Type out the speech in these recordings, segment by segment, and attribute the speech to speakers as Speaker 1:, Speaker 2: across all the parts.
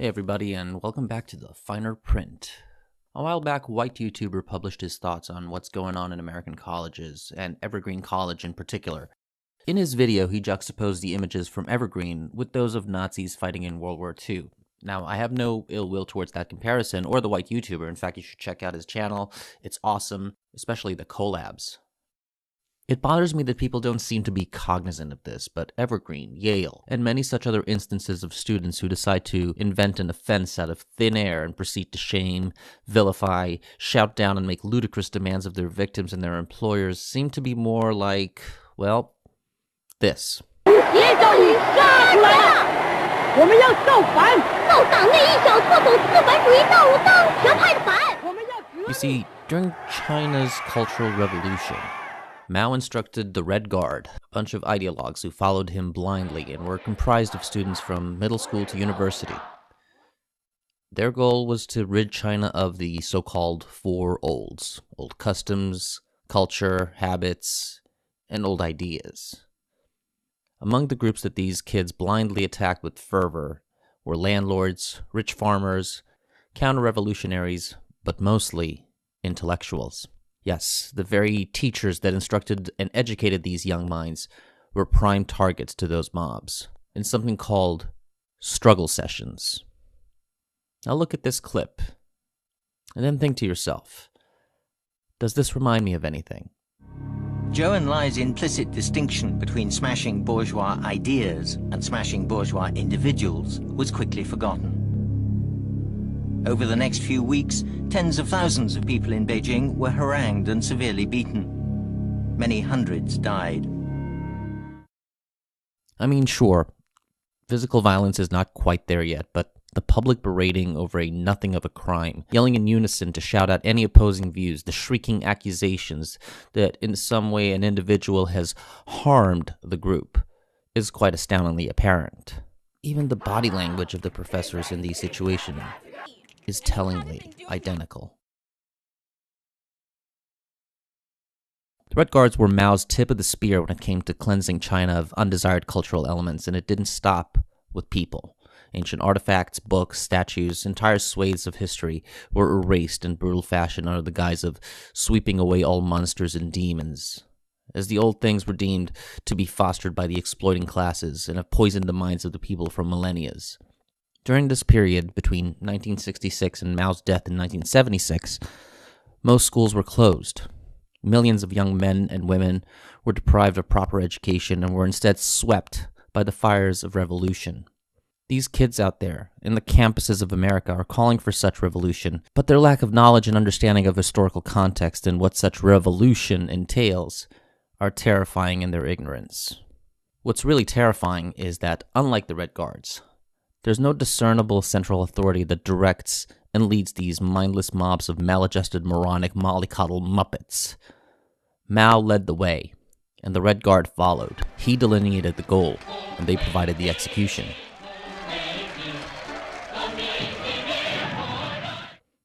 Speaker 1: Hey everybody, and welcome back to the Finer Print. A while back, a white YouTuber published his thoughts on what's going on in American colleges, and Evergreen College in particular. In his video, he juxtaposed the images from Evergreen with those of Nazis fighting in World War II. Now, I have no ill will towards that comparison or the white YouTuber. In fact, you should check out his channel. It's awesome, especially the collabs. It bothers me that people don't seem to be cognizant of this, but Evergreen, Yale, and many such other instances of students who decide to invent an offense out of thin air and proceed to shame, vilify, shout down, and make ludicrous demands of their victims and their employers seem to be more like, well, this. You see, during China's Cultural Revolution, Mao instructed the Red Guard, a bunch of ideologues who followed him blindly and were comprised of students from middle school to university. Their goal was to rid China of the so-called four olds: old customs, culture, habits, and old ideas. Among the groups that these kids blindly attacked with fervor were landlords, rich farmers, counter-revolutionaries, but mostly intellectuals. Yes, the very teachers that instructed and educated these young minds were prime targets to those mobs in something called struggle sessions. Now look at this clip, and then think to yourself, does this remind me of anything?
Speaker 2: Zhou Enlai's implicit distinction between smashing bourgeois ideas and smashing bourgeois individuals was quickly forgotten. Over the next few weeks, tens of thousands of people in Beijing were harangued and severely beaten. Many hundreds died.
Speaker 1: I mean, sure, physical violence is not quite there yet, but the public berating over a nothing of a crime, yelling in unison to shout out any opposing views, the shrieking accusations that in some way an individual has harmed the group, is quite astoundingly apparent. Even the body language of the professors in these situations is tellingly identical. The Red Guards were Mao's tip of the spear when it came to cleansing China of undesired cultural elements, and it didn't stop with people. Ancient artifacts, books, statues, entire swathes of history were erased in brutal fashion under the guise of sweeping away all monsters and demons, as the old things were deemed to be fostered by the exploiting classes and have poisoned the minds of the people for millennia. During this period, between 1966 and Mao's death in 1976, most schools were closed. Millions of young men and women were deprived of proper education and were instead swept by the fires of revolution. These kids out there, in the campuses of America, are calling for such revolution, but their lack of knowledge and understanding of historical context and what such revolution entails are terrifying in their ignorance. What's really terrifying is that, unlike the Red Guards, there's no discernible central authority that directs and leads these mindless mobs of maladjusted, moronic, mollycoddle muppets. Mao led the way, and the Red Guard followed. He delineated the goal, and they provided the execution.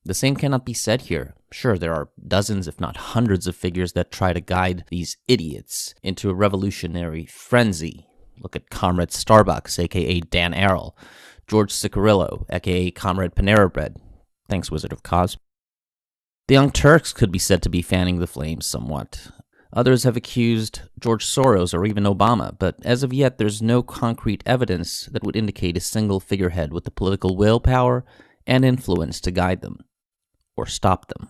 Speaker 1: The same cannot be said here. Sure, there are dozens, if not hundreds, of figures that try to guide these idiots into a revolutionary frenzy. Look at Comrade Starbucks, a.k.a. Dan Arrell, George Cicarillo, a.k.a. Comrade Panera Bread. Thanks, Wizard of Cause. The Young Turks could be said to be fanning the flames somewhat. Others have accused George Soros or even Obama, but as of yet there's no concrete evidence that would indicate a single figurehead with the political willpower and influence to guide them, or stop them.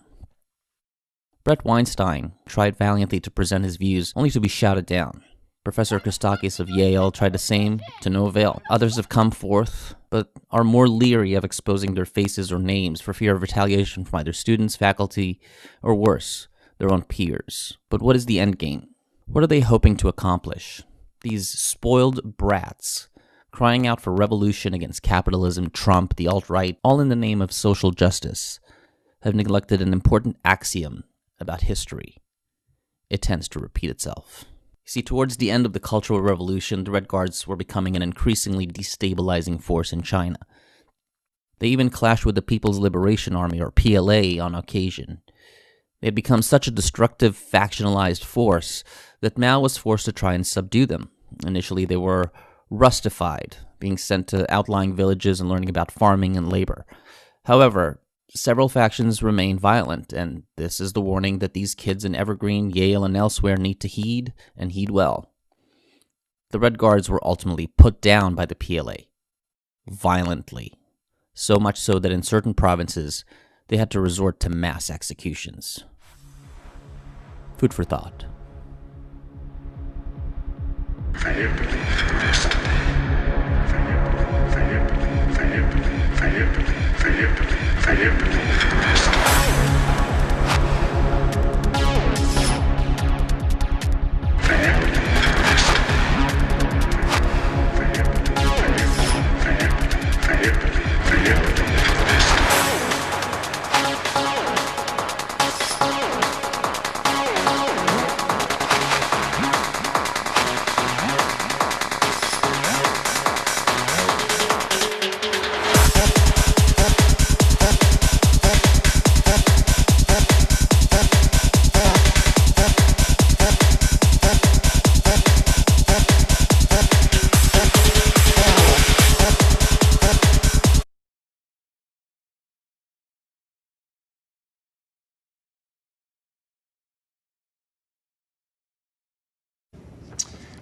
Speaker 1: Bret Weinstein tried valiantly to present his views, only to be shouted down. Professor Christakis of Yale tried the same, to no avail. Others have come forth, but are more leery of exposing their faces or names for fear of retaliation from either students, faculty, or worse, their own peers. But what is the end game? What are they hoping to accomplish? These spoiled brats, crying out for revolution against capitalism, Trump, the alt-right, all in the name of social justice, have neglected an important axiom about history. It tends to repeat itself. See, towards the end of the Cultural Revolution, the Red Guards were becoming an increasingly destabilizing force in China. They even clashed with the People's Liberation Army, or PLA, on occasion. They had become such a destructive, factionalized force that Mao was forced to try and subdue them. Initially, they were rustified being sent to outlying villages and learning about farming and labor. However, several factions remain violent, and this is the warning that these kids in Evergreen, Yale, and elsewhere need to heed, and heed well. The Red Guards were ultimately put down by the PLA, violently, so much so that in certain provinces, they had to resort to mass executions. Food for thought.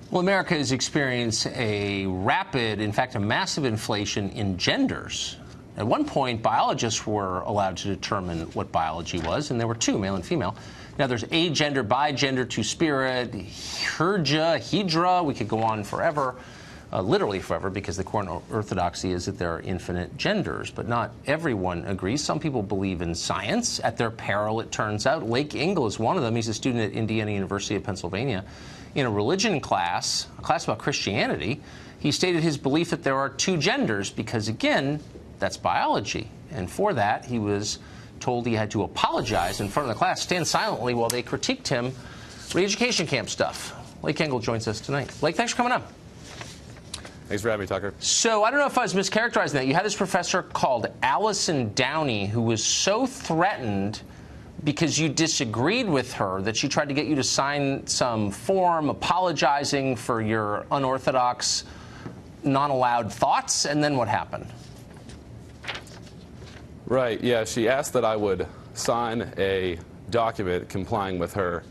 Speaker 3: Well, America has experienced a rapid, in fact, a massive inflation in genders. At one point, biologists were allowed to determine what biology was, and there were two, male and female. Now there's agender, bigender, two-spirit, hydra. We could go on forever, literally forever, because the core orthodoxy is that there are infinite genders, but not everyone agrees. Some people believe in science. At their peril, it turns out. Lake Ingle is one of them. He's a student at Indiana University of Pennsylvania. In a religion class, a class about Christianity, he stated his belief that there are two genders because, again, that's biology. And for that, he was told he had to apologize in front of the class, stand silently while they critiqued him, re-education camp stuff. Lake Engel joins us tonight. Lake, thanks for coming up.
Speaker 4: Thanks for having me, Tucker.
Speaker 3: So I don't know if I was mischaracterizing that. You had this professor called Allison Downey who was so threatened because you disagreed with her that she tried to get you to sign some form apologizing for your unorthodox, non-allowed thoughts, and then what happened?
Speaker 4: Right, yeah, she asked that I would sign a document complying with her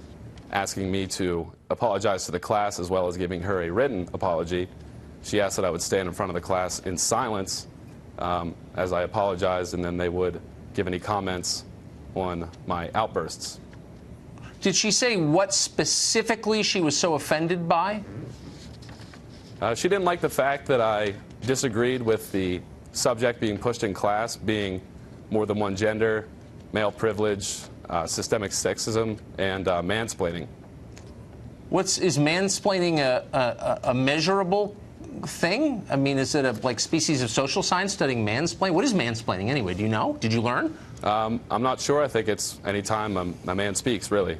Speaker 4: asking me to apologize to the class as well as giving her a written apology. She asked that I would stand in front of the class in silence as I apologized, and then they would give any comments on my outbursts.
Speaker 3: Did she say what specifically she was so offended by?
Speaker 4: She didn't like the fact that I disagreed with the subject being pushed in class being more than one gender, male privilege, systemic sexism, and mansplaining.
Speaker 3: Is mansplaining a measurable thing? I mean, is it a like species of social science studying mansplaining? What is mansplaining anyway? Do you know? Did you learn?
Speaker 4: I'm not sure. I think it's any time a man speaks, really.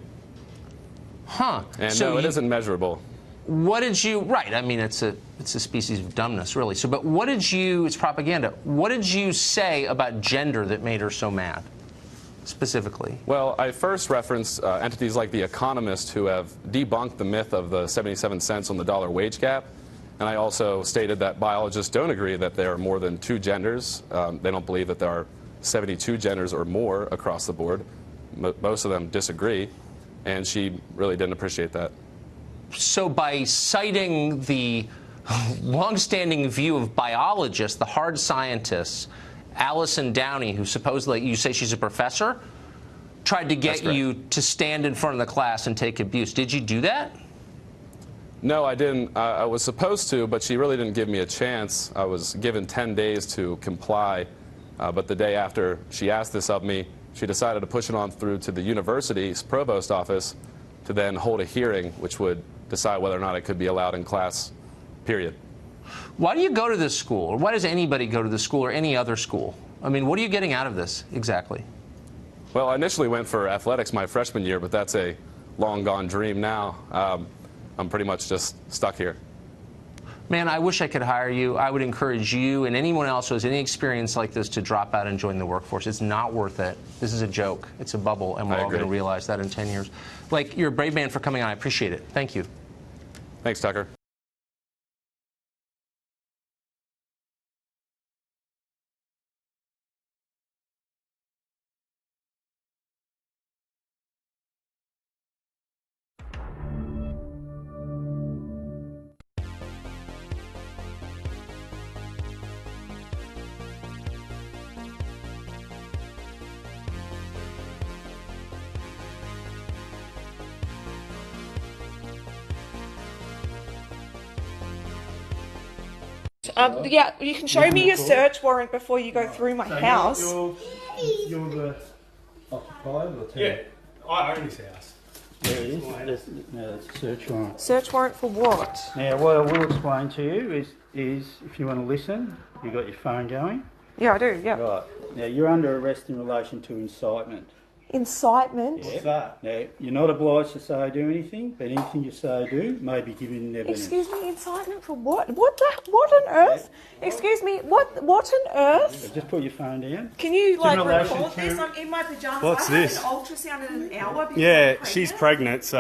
Speaker 3: Huh.
Speaker 4: And
Speaker 3: so
Speaker 4: no, it isn't measurable.
Speaker 3: What did you, right, I mean, it's a species of dumbness, really. So, but what did you, it's propaganda, what did you say about gender that made her so mad, specifically?
Speaker 4: Well, I first referenced entities like The Economist who have debunked the myth of the 77 cents on the dollar wage gap. And I also stated that biologists don't agree that there are more than two genders. They don't believe that there are 72 genders or more across the board. Most of them disagree, and she really didn't appreciate that.
Speaker 3: So by citing the longstanding view of biologists, the hard scientists, Allison Downey, who supposedly, you say she's a professor, tried to get you to stand in front of the class and take abuse. Did you do that?
Speaker 4: No, I didn't. I was supposed to, but she really didn't give me a chance. I was given 10 days to comply, but the day after she asked this of me, she decided to push it on through to the university's provost office to then hold a hearing, which would decide whether or not it could be allowed in class, period.
Speaker 3: Why do you go to this school? Or why does anybody go to this school or any other school? I mean, what are you getting out of this exactly?
Speaker 4: Well, I initially went for athletics my freshman year, but that's a long gone dream now. I'm pretty much just stuck here.
Speaker 3: Man, I wish I could hire you. I would encourage you and anyone else who has any experience like this to drop out and join the workforce. It's not worth it. This is a joke. It's a bubble, and we're all going to realize that in 10 years. Like, you're a brave man for coming on. I appreciate it. Thank you.
Speaker 4: Thanks, Tucker.
Speaker 5: Yeah, you can show me your search warrant before you go through my house.
Speaker 6: You're the occupier or tenant?
Speaker 7: Yeah, I own this house.
Speaker 6: Yeah, it is. There's a search warrant.
Speaker 5: Search warrant for what?
Speaker 6: Now, what I will explain to you is if you want to listen, you got your phone going.
Speaker 5: Yeah, I do, yeah.
Speaker 6: Right. Now, you're under arrest in relation to incitement.
Speaker 5: Incitement?
Speaker 6: What's that? Now, you're not obliged to say or do anything, but anything you say or do may be given in evidence.
Speaker 5: Excuse me, incitement for what? What on earth? Excuse me, what on earth?
Speaker 6: Just put your phone down.
Speaker 5: Can you like
Speaker 6: relation
Speaker 5: record
Speaker 6: to-
Speaker 5: this? I'm in my pajamas.
Speaker 7: What's
Speaker 5: I have
Speaker 7: this?
Speaker 5: an ultrasound in an hour because
Speaker 7: Yeah,
Speaker 5: I'm
Speaker 7: she's
Speaker 5: pregnant.
Speaker 7: pregnant, so...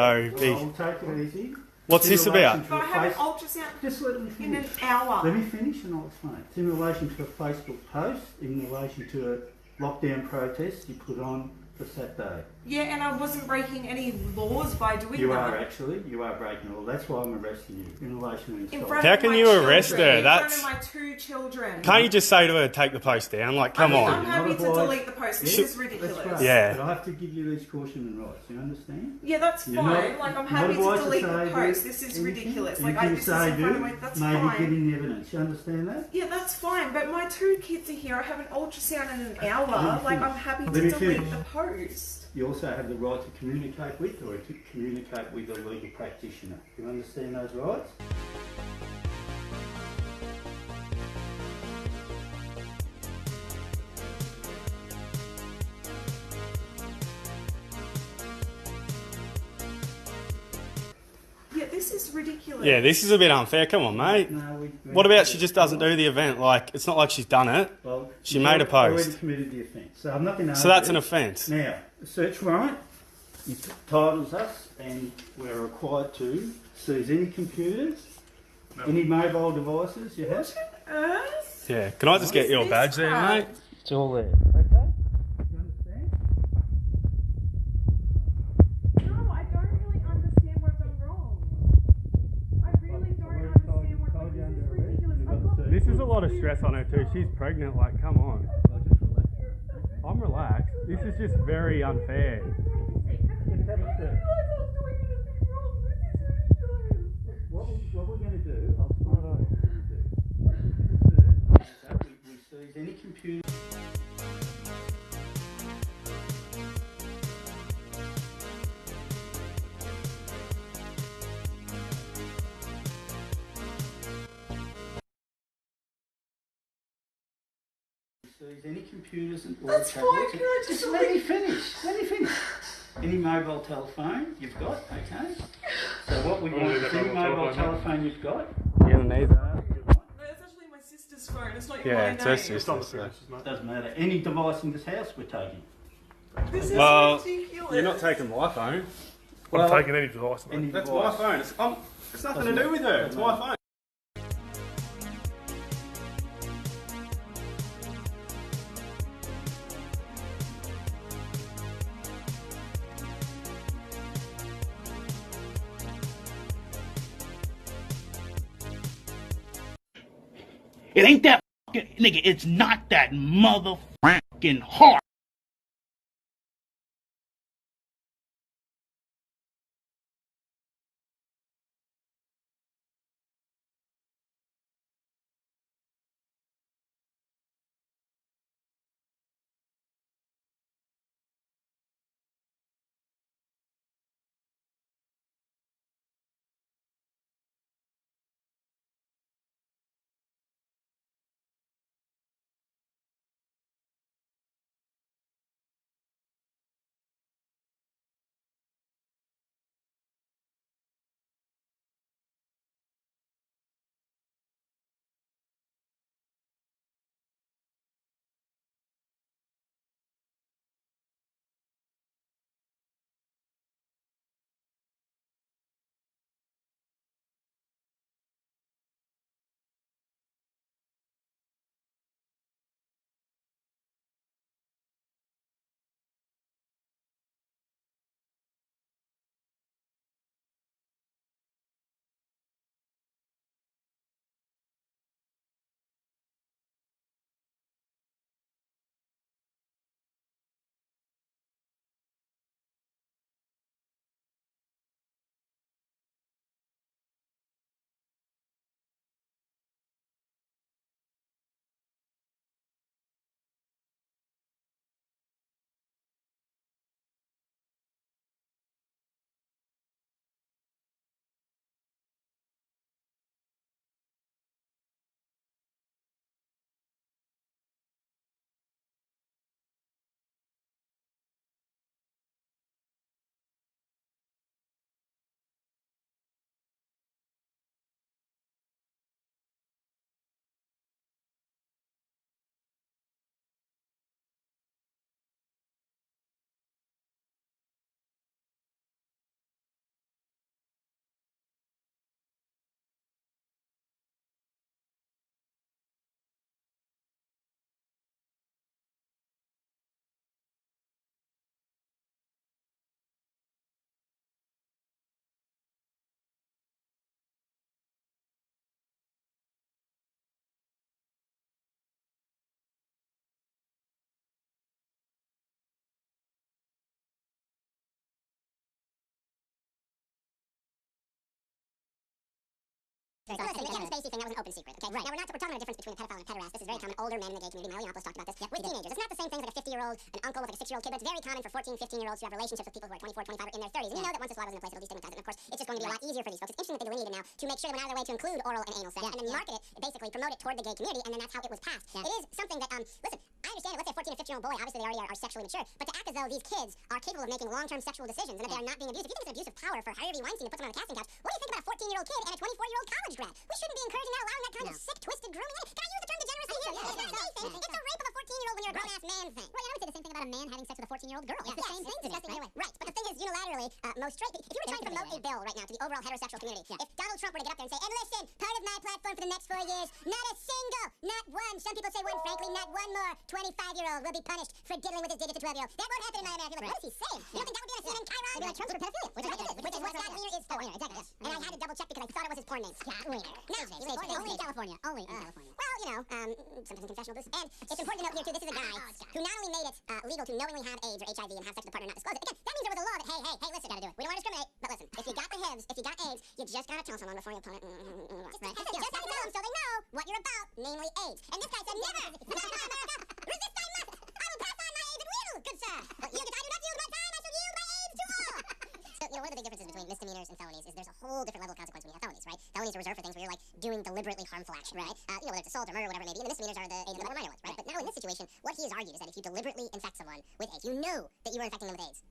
Speaker 6: I'll take it easy.
Speaker 7: What's this about?
Speaker 5: But I have an ultrasound
Speaker 6: Just let me
Speaker 5: in
Speaker 6: finish.
Speaker 5: an hour.
Speaker 6: Let me finish and I'll explain. It's in relation to a Facebook post, in relation to a lockdown protest you put on for Saturday.
Speaker 5: Yeah, and I wasn't breaking any laws by doing
Speaker 6: You
Speaker 5: that.
Speaker 6: are actually, you are breaking the law. That's why I'm arresting you in relation to
Speaker 5: In
Speaker 6: incitement.
Speaker 5: front
Speaker 7: How
Speaker 5: of
Speaker 7: can
Speaker 5: my
Speaker 7: you arrest
Speaker 5: children,
Speaker 7: her?
Speaker 5: In
Speaker 7: That's-
Speaker 5: front of my 2 children.
Speaker 7: Can't you just say to her, take the post down? Like, come
Speaker 5: I'm
Speaker 7: on.
Speaker 5: happy to
Speaker 6: Otherwise-
Speaker 5: delete the post. This is ridiculous.
Speaker 6: That's right.
Speaker 7: Yeah.
Speaker 6: But I have to give you these caution rights. You understand?
Speaker 5: Yeah, that's
Speaker 6: You're
Speaker 5: fine.
Speaker 6: not-
Speaker 5: Like, I'm
Speaker 6: not
Speaker 5: happy to
Speaker 6: obliged
Speaker 5: delete
Speaker 6: say,
Speaker 5: the
Speaker 6: do
Speaker 5: post. This is
Speaker 6: anything.
Speaker 5: ridiculous. Like,
Speaker 6: Anything
Speaker 5: this is
Speaker 6: say,
Speaker 5: in front of
Speaker 6: do
Speaker 5: my... That's
Speaker 6: may be
Speaker 5: fine.
Speaker 6: giving evidence. You understand that?
Speaker 5: Yeah, that's fine. But my 2 kids are here. I have an ultrasound in an hour. Like, I'm happy to
Speaker 6: Let me
Speaker 5: delete
Speaker 6: finish.
Speaker 5: the post.
Speaker 6: You also have the right to communicate with or to communicate with a legal practitioner. You understand those rights?
Speaker 5: Yeah, this is ridiculous.
Speaker 7: Yeah, this is a bit unfair. Come on, mate.
Speaker 6: No,
Speaker 7: What about she just doesn't do the event? Like, it's not like she's done it.
Speaker 6: Well,
Speaker 7: She
Speaker 6: you've
Speaker 7: made a
Speaker 6: already
Speaker 7: post.
Speaker 6: committed the offence. So I'm not going to
Speaker 7: So that's an offence.
Speaker 6: Now, the search warrant, it titles us and we're required to seize any computers, any mobile devices you have.
Speaker 5: Earth?
Speaker 7: Yeah, can I just get your
Speaker 5: this
Speaker 7: badge there,
Speaker 5: crap?
Speaker 7: mate?
Speaker 6: It's all there. Okay? You understand?
Speaker 5: No, I don't really understand what I've done wrong. I really don't understand what
Speaker 6: told you
Speaker 5: this is
Speaker 6: under arrest.
Speaker 5: ridiculous.
Speaker 6: You've got
Speaker 5: I've
Speaker 6: the
Speaker 5: got
Speaker 6: search
Speaker 7: This is a lot of stress on her too. She's pregnant, like, come on.
Speaker 6: I'll just relax.
Speaker 7: I'm relaxed. This is just very unfair.
Speaker 6: Just have a search. What we're going to do, I'll explain what we're going to do. So we seize any computer. Seize any computers and
Speaker 5: That's fine, can I just
Speaker 6: let me finish. Let me finish. Any mobile telephone you've got, okay? So what we want is any mobile telephone you've got.
Speaker 7: You're gonna need that.
Speaker 5: No, it's actually my sister's phone. It's not
Speaker 7: Yeah,
Speaker 5: my
Speaker 7: it's her
Speaker 5: name.
Speaker 7: sister. So.
Speaker 6: Doesn't matter. Any device in this house we're taking.
Speaker 5: This is
Speaker 7: Well,
Speaker 5: ridiculous.
Speaker 7: you're not taking my phone.
Speaker 6: Well,
Speaker 7: I'm taking any device, mate.
Speaker 6: any
Speaker 7: That's
Speaker 6: device.
Speaker 7: my phone. It's nothing to do with her. It's my phone.
Speaker 8: It ain't that fucking, nigga, it's not that motherfucking hard.
Speaker 9: So listen, the Kevin Spacey thing, that was an open secret, okay? Right. Now, we're talking about a difference between a pedophile and a pederast. This is very common. Older men in the gay community, Minneapolis talked about this, with teenagers. It's not the same thing as like a 50-year-old, an uncle with like a 6-year-old kid, but it's very common for 14, 15-year-olds to have relationships with people who are 24, 25, or in their 30s. And you know that once this law was in place, it'll destigmatize it. And of course, it's just going to be a lot easier for these folks. It's interesting that they delineated now to make sure they went out of their way to include oral and anal sex, and then market it, basically promote it toward the gay community, and then that's how it was passed. It is something that, listen, I understand it. Let's say a 14 or 15-year-old boy, obviously they already are sexually mature, but to act as though these kids are capable of making long-term sexual decisions and that they are not being abused. If you think it's an abuse of power for Harvey Weinstein to put them on a casting couch, what do you think about a 14-year-old kid and a 24-year-old college grad? We shouldn't be encouraging that, allowing that kind of sick, twisted grooming. Can I use the term degeneracy here? It's not a gay thing. It's a rape of a 14-year-old when you're a grown-ass man thing. Right, and I would say the same thing about a man having sex with a 14-year-old girl. It's the same thing to me, right? But the thing is, unilaterally, most straight people, if you were trying to promote a bill right now to the overall heterosexual community, if Donald Trump were to get up there and say, and listen, part of my platform for the next 4 years, not a single, not one, some people say one, frankly, not one more 25-year-old will be punished for diddling with his digits to 12-year-old. That won't happen in my America. Like, what is he saying? You don't think that would be on a CNN Chiron? Like Trump's for pedophilia, which is what Scott Wiener is for. Exactly. And I had to double check because I thought it was his porn name. Scott Wiener. No, only in California. Only in California. Well, you know, sometimes in confessional booths. And it's important to note here, too, this is a guy who not only made it legal to knowingly have AIDS or HIV and have sex with a partner and not disclose it. Again, that means there was a law that, hey, listen, gotta do it. We don't want to discriminate, but listen, if you got the HIVs, if you got AIDS, you just gotta tell someone before you pull it. Right? Just gotta tell them so they know what you're about, namely AIDS. And this guy said, never, America, resist I must. I will pass on my AIDS at will, good sir. But I do not yield my time, I shall yield my AIDS to all. So, you know, one of the big differences between misdemeanors and felonies is there's a whole different level of consequence when you have felonies, right? Felonies are reserved for things where you're like doing deliberately harmful action, right? You know, whether it's assault or murder, whatever it may be. And the misdemeanors are the more minor ones, right? But now in this situation, what he has argued is that if you deliberately infect someone with AIDS, you know that you are infecting them with AIDS.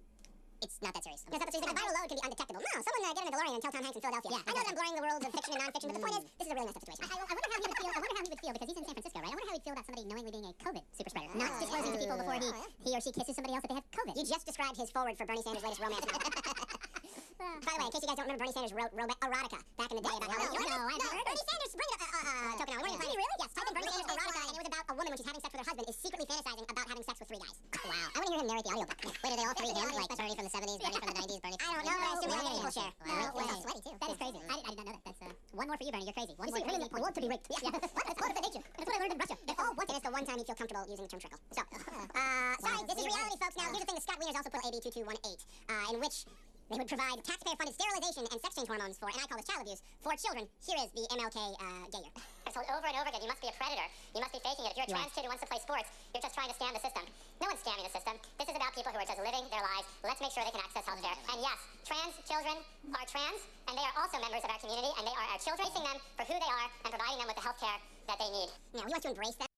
Speaker 9: It's not that serious. It's not that serious. Like a viral load can be undetectable. No, someone get in a DeLorean and tell Tom Hanks in Philadelphia. I know that I'm blurring the worlds of fiction and non-fiction, but the point is, this is a really messed up situation. I wonder how he would feel. I wonder how he would feel because he's in San Francisco, right? I wonder how he'd feel about somebody knowingly being a COVID super spreader, not disclosing to people before he or she kisses somebody else that they have COVID. You just described his forward for Bernie Sanders' latest romance novel. By the way, in case you guys don't remember, Bernie Sanders wrote erotica back in the day about how Bernie Sanders, bring it tokenomics. Really? Yes, type in Bernie Sanders erotica, and it was about a woman when she's having sex with her husband is secretly fantasizing about having sex with 3 guys. Wow. I want to hear him narrate the audiobook. Wait, are they all 3 him? Like Bernie from the 70s, Bernie from the 90s, Bernie from the... I don't know, but I assume other people share. Wow. Sweaty too. That is crazy. I did not know that. That's one more for you, Bernie. You're crazy. One more crazy point. Want to be raped. Yeah. That's part of the nature. That's what I learned in Russia. They all want it. It's the one time you feel comfortable using the term trickle. So, sorry, this is reality, folks. Now, here's the thing. The Scott Wiener's also put AB 2218, in which they would provide taxpayer-funded sterilization and sex change hormones for, and I call this child abuse, for children. Here is the MLK gay year. I'm told over and over again, you must be a predator. You must be faking it. If you're a trans kid who wants to play sports, you're just trying to scam the system. No one's scamming the system. This is about people who are just living their lives. Let's make sure they can access health care. And yes, trans children are trans, and they are also members of our community, and they are our children, raising them for who they are and providing them with the health care that they need. Now, we want to embrace that.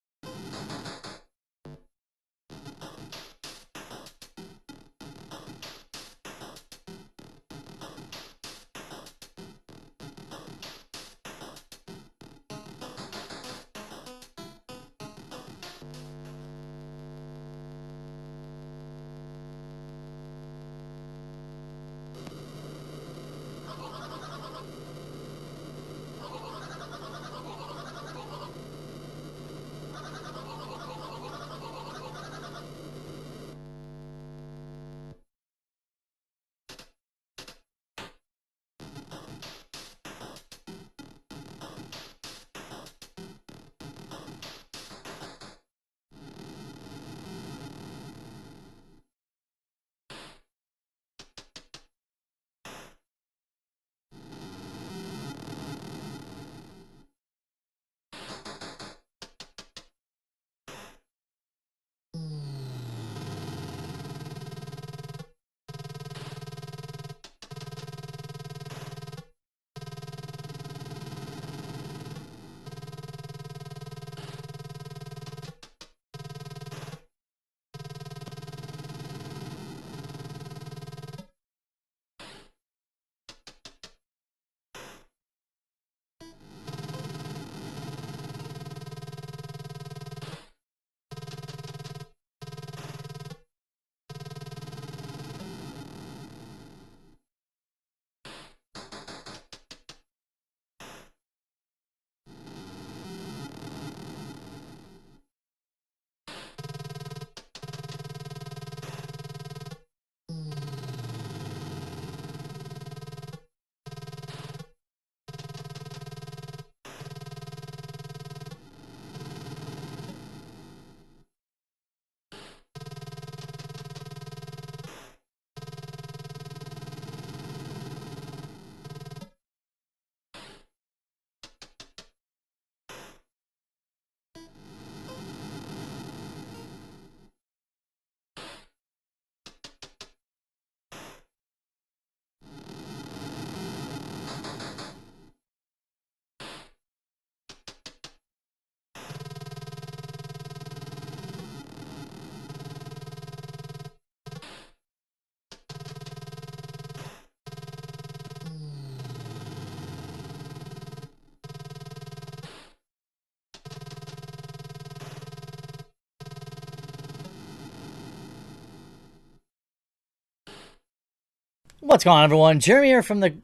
Speaker 10: What's going on, everyone? Jeremy here from the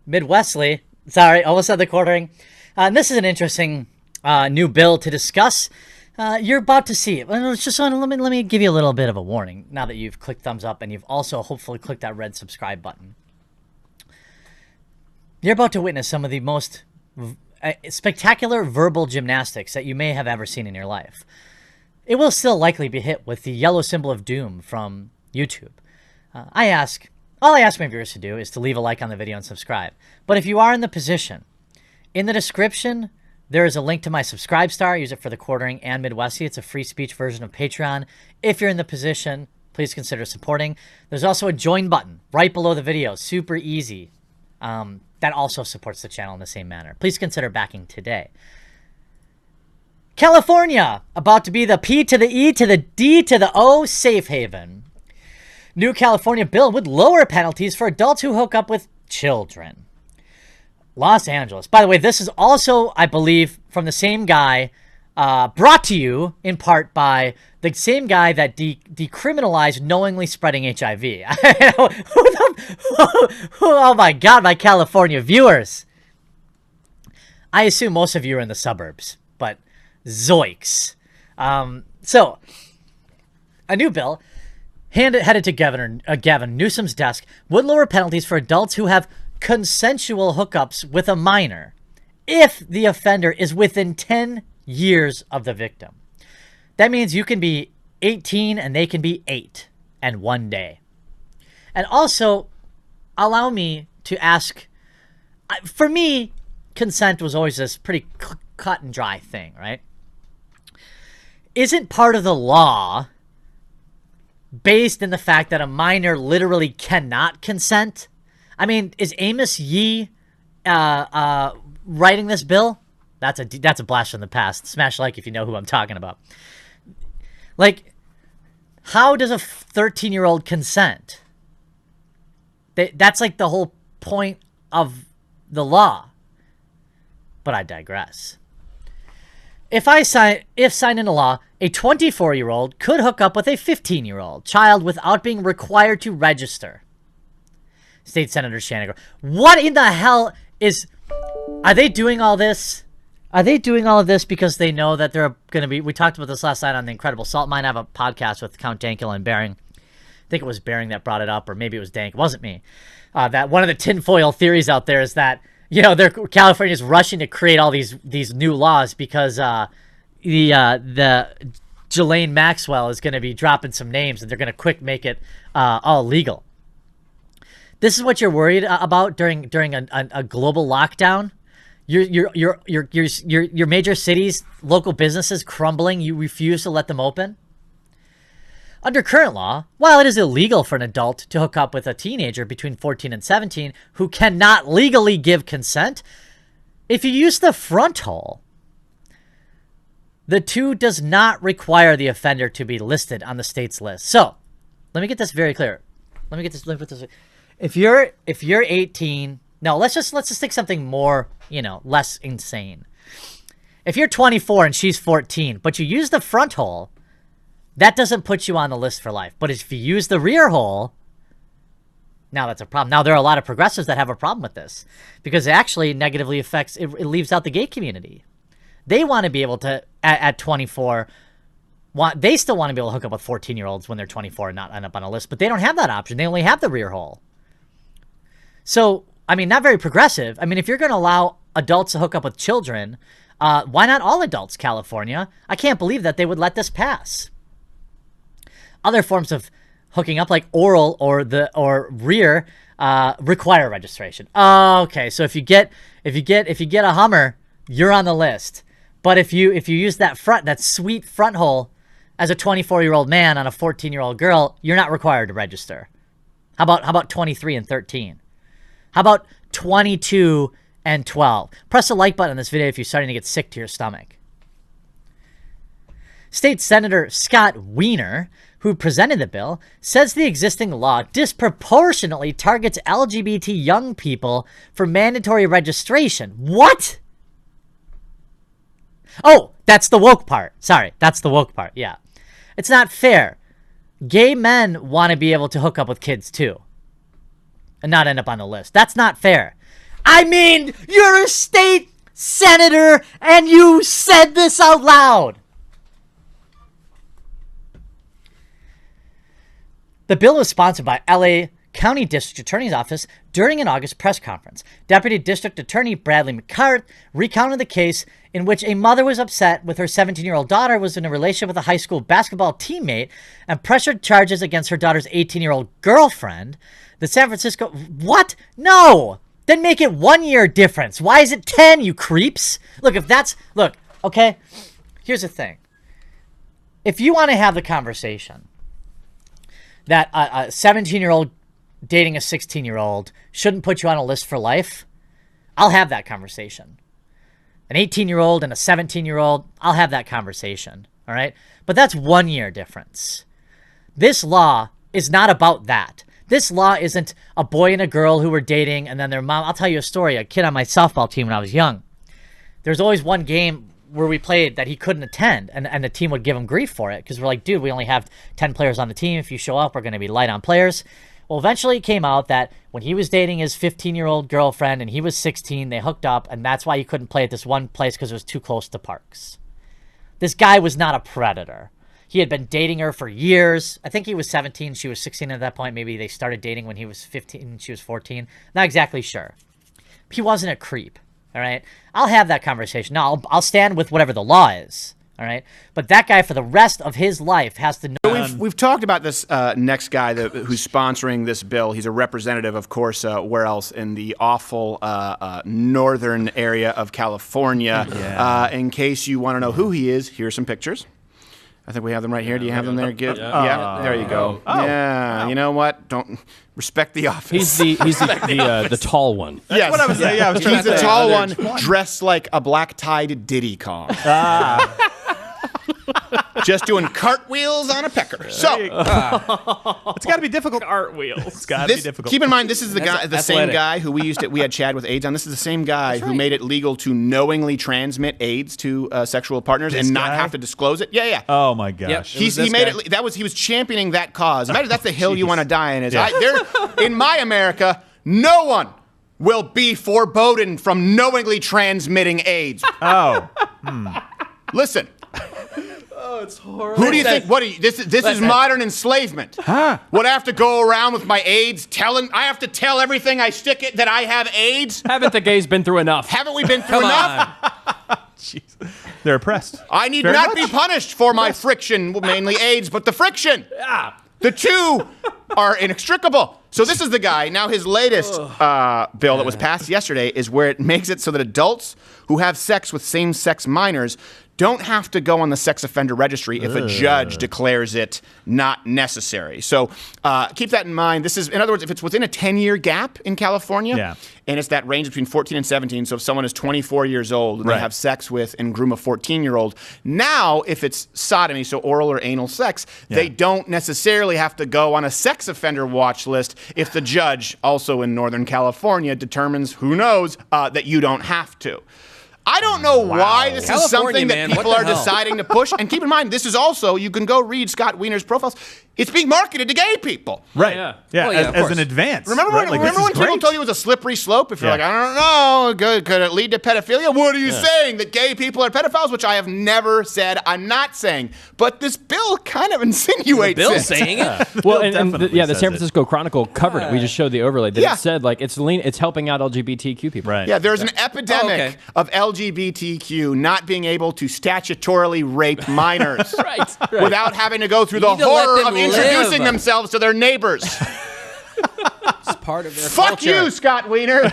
Speaker 10: Midwestly. Sorry, almost said the quartering. And this is an interesting new bill to discuss. You're about to see it. Let me give you a little bit of a warning now that you've clicked thumbs up and you've also hopefully clicked that red subscribe button. You're about to witness some of the most spectacular verbal gymnastics that you may have ever seen in your life. It will still likely be hit with the yellow symbol of doom from YouTube. All I ask my viewers to do is to leave a like on the video and subscribe. But if you are in the position, in the description, there is a link to my Subscribe Star. I use it for the quartering and Midwesty. It's a free speech version of Patreon. If you're in the position, please consider supporting. There's also a join button right below the video. Super easy. That also supports the channel in the same manner. Please consider backing today. California, about to be the P to the E to the D to the O safe haven. New California bill would lower penalties for adults who hook up with children. Los Angeles. By the way, this is also, I believe, from the same guy, brought to you in part by the same guy that decriminalized knowingly spreading HIV. Oh my God, my California viewers. I assume most of you are in the suburbs, but zoiks. So, a new bill headed to Gavin Newsom's desk would lower penalties for adults who have consensual hookups with a minor if the offender is within 10 years of the victim. That means you can be 18 and they can be 8 and 1 day. And also, allow me to ask, for me, consent was always this pretty cut and dry thing, right? Isn't part of the law based in the fact that a minor literally cannot consent? I mean, is Amos Yee writing this bill? That's a blast from the past. Smash like if you know who I'm talking about. Like, how does a 13-year-old consent? That's like the whole point of the law. But I digress. If signed into law, a 24-year-old could hook up with a 15-year-old child without being required to register. State Senator Shanager. What in the hell is... Are they doing all this? Are they doing all of this because they know that they're going to be... We talked about this last night on the Incredible Salt Mine. I have a podcast with Count Dankel and Bering. I think it was Bering that brought it up, or maybe it was Dank. It wasn't me. That one of the tinfoil theories out there is that, you know, California's rushing to create all these new laws because the Ghislaine Maxwell is going to be dropping some names and they're going to quick make it all legal. This is what you're worried about during a global lockdown. Your major cities, local businesses crumbling. You refuse to let them open. Under current law, while it is illegal for an adult to hook up with a teenager between 14 and 17 who cannot legally give consent, if you use the front hole, the two does not require the offender to be listed on the state's list. So, let me get this very clear. Let me put this. If you're 18, no, let's just take something more, less insane. If you're 24 and she's 14, but you use the front hole, that doesn't put you on the list for life. But if you use the rear hole, now that's a problem. Now, there are a lot of progressives that have a problem with this because it actually negatively affects, it leaves out the gay community. They want to be able to, at 24, they still want to be able to hook up with 14-year-olds when they're 24 and not end up on a list, but they don't have that option. They only have the rear hole. So, I mean, not very progressive. I mean, if you're going to allow adults to hook up with children, why not all adults, California? I can't believe that they would let this pass. Other forms of hooking up, like oral or rear, require registration. Okay, so if you get a Hummer, you're on the list. But if you use that sweet front hole as a 24-year-old man on a 14-year-old girl, you're not required to register. How about 23 and 13? How about 22 and 12? Press the like button on this video if you're starting to get sick to your stomach. State Senator Scott Wiener, who presented the bill, says the existing law disproportionately targets LGBT young people for mandatory registration. What? Oh, that's the woke part. Sorry, that's the woke part. Yeah. It's not fair. Gay men want to be able to hook up with kids too. and not end up on the list. That's not fair. I mean, you're a state senator, and you said this out loud. The bill was sponsored by L.A. County District Attorney's Office during an August press conference. Deputy District Attorney Bradley McCart recounted the case in which a mother was upset with her 17-year-old daughter was in a relationship with a high school basketball teammate and pressured charges against her daughter's 18-year-old girlfriend. The San Francisco... What? No! Then make it 1 year difference. Why is it 10, you creeps? Look, if that's... Look, okay? Here's the thing. If you want to have the conversation that a 17-year-old dating a 16-year-old shouldn't put you on a list for life, I'll have that conversation. An 18-year-old and a 17-year-old, I'll have that conversation, all right? But that's 1 year difference. This law is not about that. This law isn't a boy and a girl who were dating and then their mom... I'll tell you a story. A kid on my softball team when I was young. There's always one game where we played that he couldn't attend, and the team would give him grief for it because we're like, dude, we only have 10 players on the team. If you show up, we're going to be light on players. Well, eventually it came out that when he was dating his 15-year-old girlfriend and he was 16, they hooked up, and that's why he couldn't play at this one place because it was too close to parks. This guy was not a predator. He had been dating her for years. I think he was 17. She was 16 at that point. Maybe they started dating when he was 15 and she was 14. Not exactly sure. He wasn't a creep, all right? I'll have that conversation. No, I'll stand with whatever the law is, all right? But that guy for the rest of his life has to know...
Speaker 11: We've talked about this next guy who's sponsoring this bill. He's a representative, of course, where else? In the awful northern area of California.
Speaker 12: Yeah.
Speaker 11: In case you want to know who he is, here's some pictures. I think we have them right here. Do you have them there? Yeah, there you go. Yeah, you know what? Don't respect the office.
Speaker 12: He's the tall one.
Speaker 11: Yes,
Speaker 7: what I was saying. Yeah, I was trying
Speaker 11: he's
Speaker 7: to
Speaker 11: the
Speaker 7: say.
Speaker 11: tall one, dressed like a black-tied Diddy Kong. Just doing cartwheels on a pecker. So
Speaker 7: it's got to be difficult.
Speaker 12: Cartwheels.
Speaker 7: It's got to be difficult.
Speaker 11: Keep in mind, this is the same guy who we had Chad with AIDS on. This is the same guy who made it legal to knowingly transmit AIDS to sexual partners and not have to disclose it. Yeah.
Speaker 7: Oh my gosh.
Speaker 11: Yep. He made it. He was championing that cause. Imagine that's the hill you want to die in. In my America, no one will be forebodden from knowingly transmitting AIDS.
Speaker 7: Oh.
Speaker 11: Listen.
Speaker 12: Oh, it's horrible.
Speaker 11: Who do you think? This is modern enslavement.
Speaker 7: Huh?
Speaker 11: Would I have to go around with my AIDS I have to tell everything I stick it that I have AIDS?
Speaker 12: Haven't the gays been through enough?
Speaker 11: Haven't we been through enough?
Speaker 7: Jeez. They're oppressed.
Speaker 11: I need not be punished for my friction, mainly AIDS, but the friction.
Speaker 12: Yeah.
Speaker 11: The two are inextricable. So this is the guy. Now his latest bill that was passed yesterday is where it makes it so that adults who have sex with same-sex minors don't have to go on the sex offender registry if a judge declares it not necessary. So keep that in mind. This is, in other words, if it's within a 10-year gap in California, and it's that range between 14 and 17, so if someone is 24 years old and they have sex with and groom a 14-year-old, now if it's sodomy, so oral or anal sex, they don't necessarily have to go on a sex offender watch list if the judge, also in Northern California, determines, who knows, that you don't have to. I don't know why this is something that people are deciding to push. And keep in mind, this is also, you can go read Scott Wiener's profiles. It's being marketed to gay people.
Speaker 7: Right. Yeah. As an advance.
Speaker 11: Remember when people told you it was a slippery slope? If you're like, I don't know, could it lead to pedophilia? What are you saying? That gay people are pedophiles? Which I have never said. I'm not saying. But this bill kind of insinuates it.
Speaker 12: Saying it? Well, the San Francisco Chronicle covered it. We just showed the overlay. That it said, like, it's helping out LGBTQ people.
Speaker 7: Right.
Speaker 11: Yeah, there's an epidemic of LGBTQ not being able to statutorily rape minors without having to go through the horror of introducing themselves to their neighbors.
Speaker 12: It's part of their
Speaker 11: Fuck
Speaker 12: culture.
Speaker 11: you, Scott Wiener.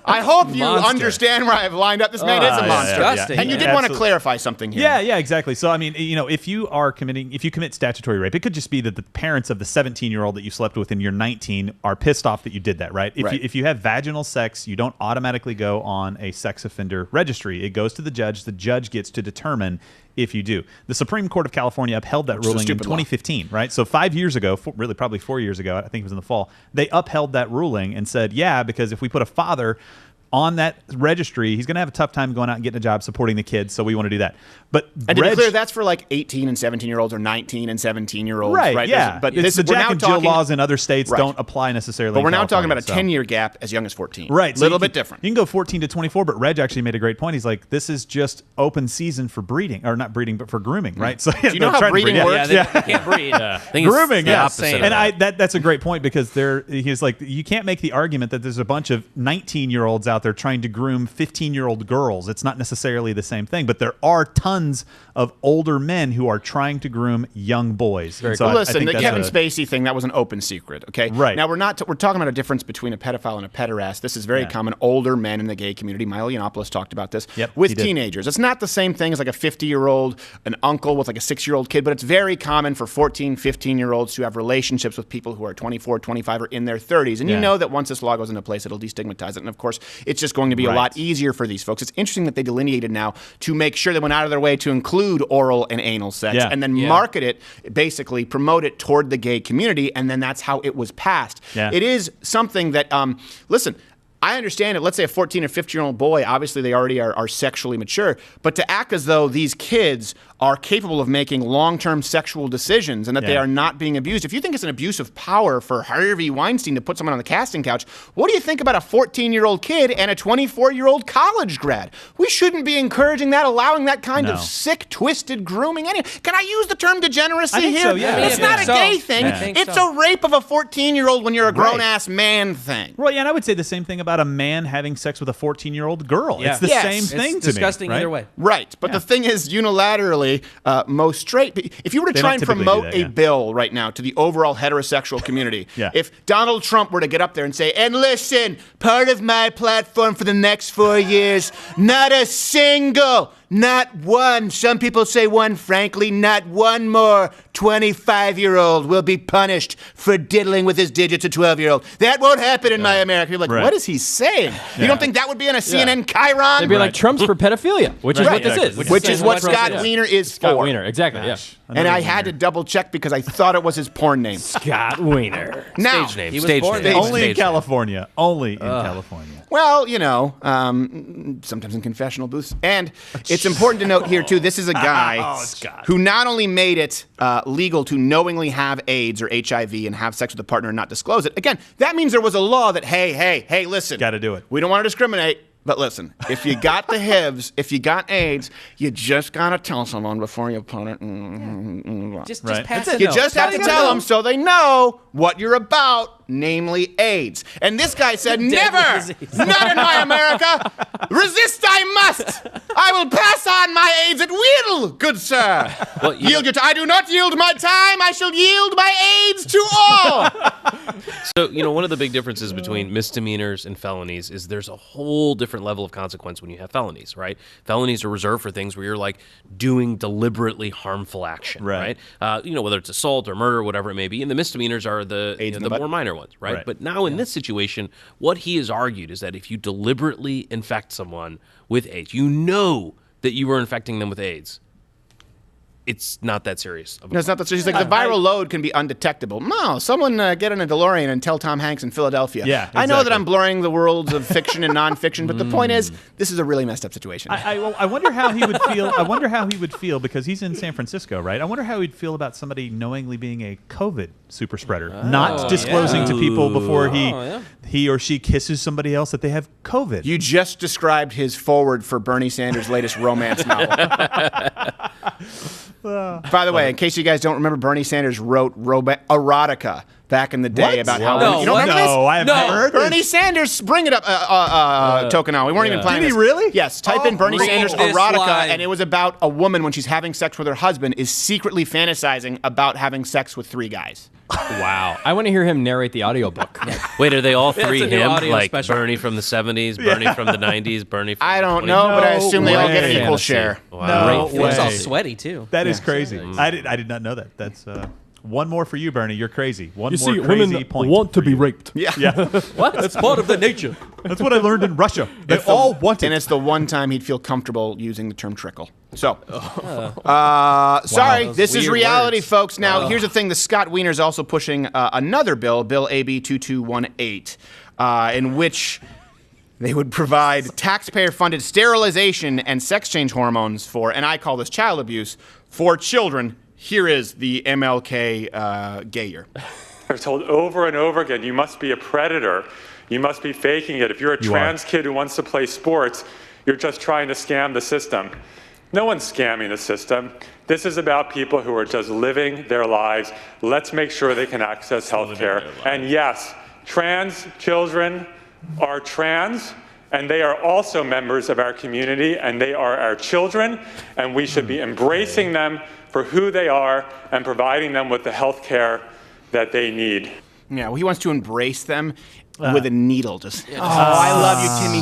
Speaker 11: I hope you understand where I've lined up. This man is a monster. And you did want to clarify something here.
Speaker 7: Yeah, exactly. So, I mean, if you commit statutory rape, it could just be that the parents of the 17-year-old that you slept with and you're 19 are pissed off that you did that, right? If you have vaginal sex, you don't automatically go on a sex offender registry. It goes to the judge. The judge gets to determine if you do. The Supreme Court of California upheld that ruling in 2015, right? So 5 years ago, really probably 4 years ago, I think it was in the fall, they upheld that ruling and said, because if we put a father on that registry, he's going to have a tough time going out and getting a job supporting the kids. So we want to do that. But
Speaker 11: and to be clear, that's for like 18 and 17-year-olds or 19 and 17-year-olds, right?
Speaker 7: Yeah,
Speaker 11: but
Speaker 7: the Jack and Jill laws in other states don't apply necessarily.
Speaker 11: But we're now
Speaker 7: California,
Speaker 11: talking about a 10-year gap as young as 14.
Speaker 7: Right,
Speaker 11: a little bit different.
Speaker 7: You can go 14 to 24, but Reg actually made a great point. He's like, this is just open season for breeding, or not breeding, but for grooming, right? So
Speaker 11: do you know how breeding works?
Speaker 12: Yeah, they can't breed.
Speaker 7: Grooming, yes.
Speaker 12: And
Speaker 7: that's a great point because he's like, you can't make the argument that there's a bunch of 19-year-olds out there trying to groom 15-year-old girls. It's not necessarily the same thing, but there are tons of older men who are trying to groom young boys.
Speaker 11: So listen, the Kevin Spacey thing, that was an open secret, okay?
Speaker 7: Right.
Speaker 11: Now, we're talking about a difference between a pedophile and a pederast. This is very common. Older men in the gay community. Milo Yiannopoulos talked about this with teenagers. It's not the same thing as like a 50-year-old, an uncle with like a 6-year-old kid, but it's very common for 14, 15-year-olds to have relationships with people who are 24, 25, or in their 30s. And you know that once this law goes into place, it'll destigmatize it. And of course, it's just going to be a lot easier for these folks. It's interesting that they delineated now to make sure they went out of their way to include oral and anal sex and then market it, basically promote it toward the gay community, and then that's how it was passed. It is something that, listen, I understand it. Let's say a 14 or 15-year-old boy, obviously they already are sexually mature, but to act as though these kids are capable of making long-term sexual decisions and that they are not being abused. If you think it's an abuse of power for Harvey Weinstein to put someone on the casting couch, what do you think about a 14-year-old kid and a 24-year-old college grad? We shouldn't be encouraging that, allowing that kind of sick, twisted grooming. Can I use the term degeneracy here?
Speaker 7: So, yeah.
Speaker 11: It's not a gay thing. It's a rape of a 14-year-old when you're a grown-ass man thing.
Speaker 7: Well, yeah, and I would say the same thing about a man having sex with a 14-year-old girl. It's the same thing to me.
Speaker 12: It's disgusting either way.
Speaker 11: Right, but the thing is, unilaterally, most straight. If you were to try and promote a bill right now to the overall heterosexual community, if Donald Trump were to get up there and say, and listen, part of my platform for the next 4 years, not a single, not one, some people say one, frankly, not one more 25-year-old will be punished for diddling with his digits, a 12-year-old. That won't happen in my America. You're like, what is he saying? You don't think that would be on a CNN Chiron?
Speaker 12: They'd be like, Trump's for pedophilia, which is what this is.
Speaker 11: Which is what Scott Wiener is for.
Speaker 12: Scott Wiener, exactly,
Speaker 11: And I had to double check because I thought it was his porn name.
Speaker 12: Scott Wiener.
Speaker 11: Now,
Speaker 3: Stage name.
Speaker 12: He was
Speaker 3: Stage
Speaker 12: born
Speaker 3: name.
Speaker 7: Only in California. Only in California.
Speaker 11: Well, you know, sometimes in confessional booths. And it's important to note here, too, this is a guy who not only made it legal to knowingly have AIDS or HIV and have sex with a partner and not disclose it. Again, that means there was a law that, hey, listen.
Speaker 7: Got to do it.
Speaker 11: We don't want to discriminate. But listen, if you got the HIVs, if you got AIDS, you just got to tell someone before you put it.
Speaker 12: Just pass it.
Speaker 11: You just have to tell them so they know what you're about, namely AIDS. And this guy said, never, not in my America. Resist I must. I will pass on my AIDS at will, good sir. Well, yield your I do not yield my time. I shall yield my AIDS to all.
Speaker 13: So, you know, one of the big differences between misdemeanors and felonies is there's a whole different level of consequence when you have felonies, right? Felonies are reserved for things where you're like doing deliberately harmful action, right? You know, whether it's assault or murder, whatever it may be. And the misdemeanors are the more minor ones, right? But now in this situation, what he has argued is that if you deliberately infect someone with AIDS, you know that you were infecting them with AIDS. It's not that serious.
Speaker 11: No, it's not that serious. Like the viral load can be undetectable. No, someone get in a DeLorean and tell Tom Hanks in Philadelphia.
Speaker 7: Yeah, exactly.
Speaker 11: I know that I'm blurring the worlds of fiction and nonfiction, but the point is, this is a really messed up situation.
Speaker 7: I wonder how he would feel. I wonder how he would feel because he's in San Francisco, right? I wonder how he'd feel about somebody knowingly being a COVID super spreader, not disclosing to people before he or she kisses somebody else that they have COVID.
Speaker 11: You just described his foreword for Bernie Sanders' latest romance novel. By the way, in case you guys don't remember, Bernie Sanders wrote erotica back in the day about how... You don't remember this?
Speaker 7: I have never heard this.
Speaker 11: Bernie Sanders, bring it up, Tokenau. We weren't even planning
Speaker 7: Did
Speaker 11: this.
Speaker 7: he really?
Speaker 11: Yes, type in Bernie Sanders erotica,
Speaker 3: line.
Speaker 11: and it was about a woman when she's having sex with her husband is secretly fantasizing about having sex with 3 guys.
Speaker 12: Wow. I want to hear him narrate the audiobook.
Speaker 13: Wait, are they all three
Speaker 12: a new
Speaker 13: him?
Speaker 12: audio
Speaker 13: Like
Speaker 12: special.
Speaker 13: Bernie from the 70s, Bernie from the 90s, Bernie from
Speaker 11: I
Speaker 13: the
Speaker 11: don't
Speaker 13: 20s?
Speaker 11: know, but I assume they all
Speaker 7: way.
Speaker 11: get an equal
Speaker 12: Fantasy.
Speaker 11: share.
Speaker 13: Wow.
Speaker 7: No
Speaker 12: He's all
Speaker 7: way.
Speaker 12: sweaty, too.
Speaker 7: That is crazy. I did not know that. That's one more for you, Bernie. You're crazy. One
Speaker 12: You
Speaker 7: more
Speaker 12: see,
Speaker 7: crazy
Speaker 12: women
Speaker 7: point.
Speaker 12: want to
Speaker 7: for
Speaker 12: be
Speaker 7: you.
Speaker 12: raped.
Speaker 11: Yeah.
Speaker 12: What? That's part of their nature.
Speaker 7: That's what I learned in Russia. They all want
Speaker 11: And
Speaker 7: it.
Speaker 11: it's the one time he'd feel comfortable using the term trickle. So, sorry, this is reality,
Speaker 12: words.
Speaker 11: folks. Now, here's the thing. The Scott Wiener is also pushing another bill, Bill AB 2218, in which They would provide taxpayer-funded sterilization and sex change hormones for, and I call this child abuse, for children. Here is the MLK gay year.
Speaker 14: They're told over and over again, you must be a predator. You must be faking it. If you're a trans kid who wants to play sports, you're just trying to scam the system. No one's scamming the system. This is about people who are just living their lives. Let's make sure they can access health care. And yes, trans children are trans, and they are also members of our community, and they are our children, and we should be embracing them for who they are and providing them with the health care that they need.
Speaker 11: Yeah, well, he wants to embrace them with a needle. Just, I love you, Timmy.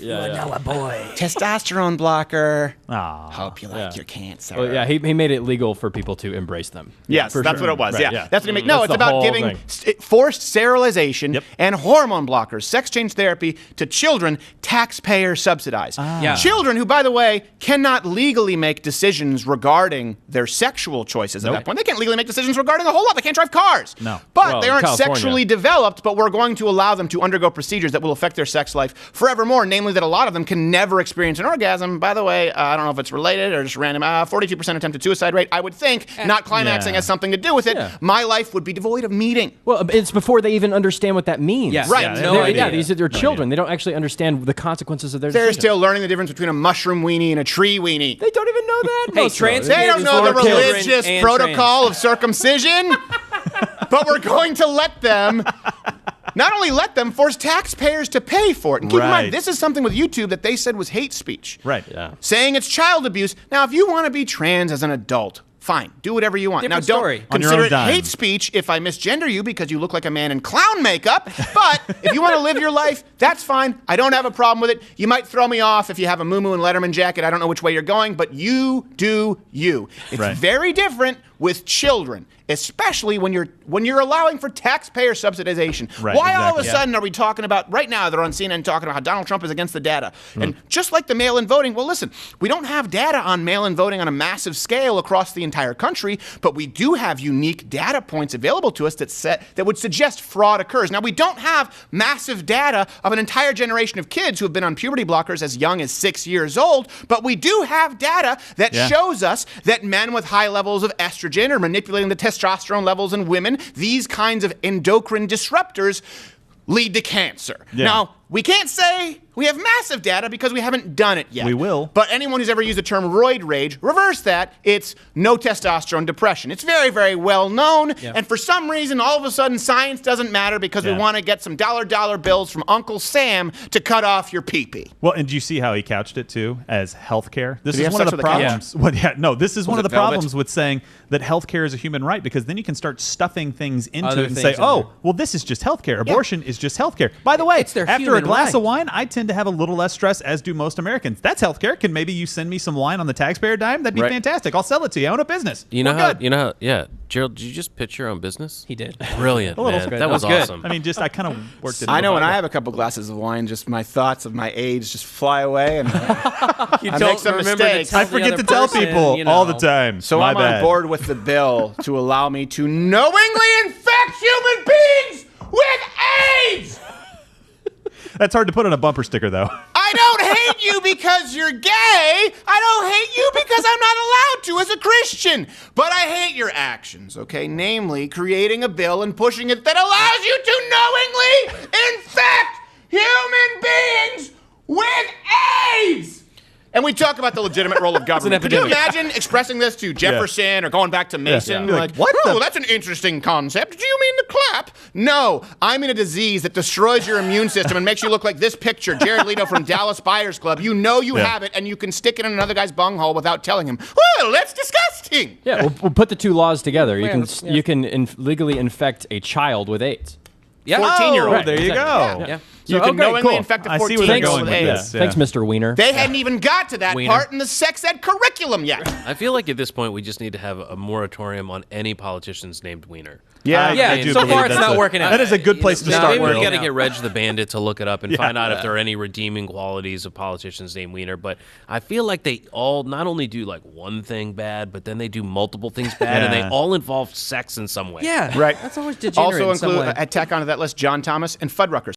Speaker 10: You are now a boy.
Speaker 11: Testosterone blocker. Hope you like your cancer.
Speaker 12: Well, yeah, he made it legal for people to embrace them.
Speaker 11: Yes, that's what it was.
Speaker 12: Right,
Speaker 11: yeah, that's what he made. No, it's about giving forced sterilization and hormone blockers, sex change therapy to children, taxpayer subsidized. Children who, by the way, cannot legally make decisions regarding their sexual choices at that point. They can't legally make decisions regarding a whole lot. They can't drive cars.
Speaker 7: No.
Speaker 11: But they aren't sexually developed, but we're going to allow them to undergo procedures that will affect their sex life forevermore, namely that a lot of them can never experience an orgasm. By the way, I don't know if it's related or just random. 42% attempted suicide rate. I would think not climaxing has something to do with it. My life would be devoid of meaning.
Speaker 12: Well, it's before they even understand what that means.
Speaker 10: Yes.
Speaker 11: Right.
Speaker 12: These are their children. They don't actually understand the consequences of their
Speaker 11: They're
Speaker 12: decisions.
Speaker 11: still learning the difference between a mushroom weenie and a tree weenie.
Speaker 12: They don't even know that.
Speaker 10: Hey, trans
Speaker 11: They don't know the religious
Speaker 10: and
Speaker 11: protocol of circumcision. But we're going to let them, not only let them, force taxpayers to pay for it. And keep in mind, this is something with YouTube that they said was hate speech.
Speaker 7: Right.
Speaker 12: Yeah.
Speaker 11: Saying it's child abuse. Now, if you want to be trans as an adult, fine, do whatever you want.
Speaker 10: Different
Speaker 11: now, don't
Speaker 10: story.
Speaker 11: consider it hate speech if I misgender you because you look like a man in clown makeup. But if you want to live your life, that's fine. I don't have a problem with it. You might throw me off if you have a Moo and Letterman jacket. I don't know which way you're going, but you do you. It's very different with children, especially when you're allowing for taxpayer subsidization. Why all of a sudden are we talking about, right now they're on CNN talking about how Donald Trump is against the data. And just like the mail-in voting, well, listen, we don't have data on mail-in voting on a massive scale across the entire country, but we do have unique data points available to us that would suggest fraud occurs. Now, we don't have massive data of an entire generation of kids who have been on puberty blockers as young as 6 years old, but we do have data that shows us that men with high levels of estrogen are manipulating the testosterone levels in women. These kinds of endocrine disruptors lead to cancer. Now, we can't say we have massive data because we haven't done it yet.
Speaker 7: We will.
Speaker 11: But anyone who's ever used the term roid rage, reverse that. It's no testosterone depression. It's very, very well known. And for some reason, all of a sudden, science doesn't matter because we want to get some dollar bills from Uncle Sam to cut off your pee-pee.
Speaker 7: Well, and do you see how he couched it too as healthcare? This
Speaker 11: Did he
Speaker 7: is
Speaker 11: have
Speaker 7: one of
Speaker 11: sex
Speaker 7: the
Speaker 11: with a
Speaker 7: problems. This is one of the
Speaker 11: velvet?
Speaker 7: problems with saying that healthcare is a human right, because then you can start stuffing things into
Speaker 10: Other
Speaker 7: it and
Speaker 10: things
Speaker 7: say,
Speaker 10: in
Speaker 7: oh,
Speaker 10: there.
Speaker 7: well, this is just healthcare. Abortion is just healthcare. By the way,
Speaker 10: It's their
Speaker 7: after a
Speaker 10: human
Speaker 7: glass of
Speaker 10: right.
Speaker 7: wine, I tend to have a little less stress, as do most Americans. That's healthcare. Can maybe you send me some wine on the taxpayer dime? That'd be fantastic. I'll sell it to you. I own a business.
Speaker 13: You know how, Gerald, did you just pitch your own business?
Speaker 10: He did.
Speaker 13: Brilliant, man. That was awesome.
Speaker 7: I mean, just I kind of worked it.
Speaker 11: I know when I have a couple glasses of wine, just my thoughts of my age just fly away, and I make some mistakes.
Speaker 7: I forget to tell people all the time.
Speaker 11: So
Speaker 7: My
Speaker 11: I'm
Speaker 7: bad.
Speaker 11: on board with the bill to allow me to knowingly infect human beings with AIDS.
Speaker 7: That's hard to put on a bumper sticker, though.
Speaker 11: I don't hate you because you're gay. I don't hate you because I'm not allowed to as a Christian. But I hate your actions, okay? Namely, creating a bill and pushing it that allows you to knowingly infect human beings with AIDS. And we talk about the legitimate role of government. Could you imagine expressing this to Jefferson or going back to Mason? Like, what? Oh, that's an interesting concept. Do you mean the clap? No, I mean a disease that destroys your immune system and makes you look like this picture, Jared Leto from Dallas Buyers Club. You know you have it, and you can stick it in another guy's bunghole without telling him. Well, that's disgusting.
Speaker 12: Yeah, we'll put the two laws together. You can legally infect a child with AIDS.
Speaker 11: 14-year-old.
Speaker 7: Oh, there you go.
Speaker 12: Yeah.
Speaker 11: You can knowingly infect a
Speaker 7: 14-year-old
Speaker 11: with AIDS.
Speaker 12: Thanks, Mr. Wiener.
Speaker 11: They hadn't even got to that part in the sex ed curriculum yet.
Speaker 13: I feel like at this point we just need to have a moratorium on any politicians named Wiener.
Speaker 7: I do
Speaker 10: so
Speaker 7: believe
Speaker 10: far it's
Speaker 7: that's
Speaker 10: not working out.
Speaker 7: That is a good place to start.
Speaker 13: Maybe we
Speaker 7: Will.
Speaker 13: got to get Reg the Bandit to look it up and find out if there are any redeeming qualities of politicians named Wiener. But I feel like they all not only do like one thing bad, but then they do multiple things bad, and they all involve sex in some way.
Speaker 10: Yeah,
Speaker 11: right.
Speaker 10: That's always degenerate.
Speaker 11: Also
Speaker 10: in some
Speaker 11: include,
Speaker 10: way.
Speaker 11: tack onto that list, John Thomas and Fuddruckers.